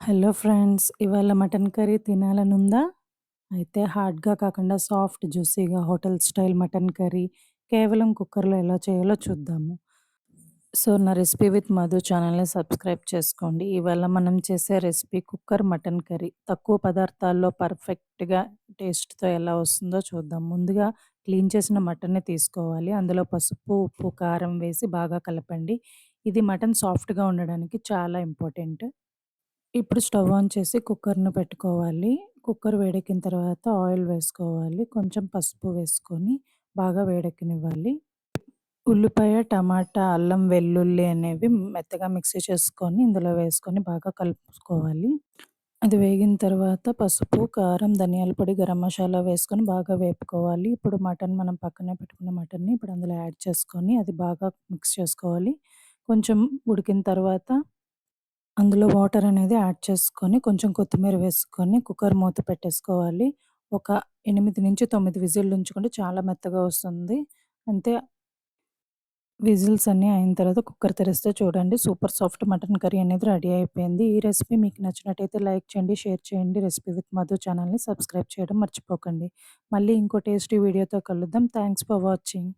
Hello friends. ఇవాళ mutton curry తినాలనుందా? అయితే హార్డ్‌గా కాకుండా సాఫ్ట్, జ్యూసీగా హోటల్ స్టైల్ మటన్ కర్రీ కేవలం కుక్కర్‌లో ఎలా చేయాలో చూద్దాము. సో, నా రెసిపీ విత్ మధు ఛానల్‌ని సబ్స్క్రైబ్ చేసుకోండి. ఇవాళ మనం చేసే రెసిపీ కుక్కర్ మటన్ కర్రీ. తక్కువ పదార్థాల్లో పర్ఫెక్ట్‌గా టేస్ట్‌తో ఎలా వస్తుందో చూద్దాం. ముందుగా క్లీన్ చేసిన మటన్‌ని తీసుకోవాలి. అందులో పసుపు, ఉప్పు, కారం వేసి బాగా కలపండి. ఇది మటన్ సాఫ్ట్‌గా ఉండడానికి చాలా ఇంపార్టెంట్. ఇప్పుడు స్టవ్ ఆన్ చేసి కుక్కర్‌ను పెట్టుకోవాలి. కుక్కర్ వేడెక్కిన తర్వాత ఆయిల్ వేసుకోవాలి. కొంచెం పసుపు వేసుకొని బాగా వేడెక్కనివ్వాలి. ఉల్లిపాయ, టమాటా, అల్లం, వెల్లుల్లి అనేవి మెత్తగా మిక్సీ చేసుకొని ఇందులో వేసుకొని బాగా కలుపుకోవాలి. అది వేగిన తర్వాత పసుపు, కారం, ధనియాల పొడి, గరం మసాలా వేసుకొని బాగా వేపుకోవాలి. ఇప్పుడు మనం పక్కనే పెట్టుకున్న మటన్‌ని ఇప్పుడు అందులో యాడ్ చేసుకొని అది బాగా మిక్స్ చేసుకోవాలి. కొంచెం ఉడికిన తర్వాత అందులో వాటర్ అనేది యాడ్ చేసుకొని, కొంచెం కొత్తిమీర వేసుకొని, కుక్కర్ మూత పెట్టేసుకోవాలి. ఒక 8-9 విజిల్లు ఉంచుకుంటే చాలా మెత్తగా వస్తుంది. అంతే. విజిల్స్ అన్నీ అయిన తర్వాత కుక్కర్ తెరిస్తే చూడండి సూపర్ సాఫ్ట్ మటన్ కర్రీ అనేది రెడీ అయిపోయింది. ఈ రెసిపీ మీకు నచ్చినట్టయితే లైక్ చేయండి, షేర్ చేయండి. రెసిపీ విత్ మధు ఛానల్‌ని సబ్స్క్రైబ్ చేయడం మర్చిపోకండి. మళ్ళీ ఇంకో టేస్టీ వీడియోతో కలుద్దాం. Thanks for watching.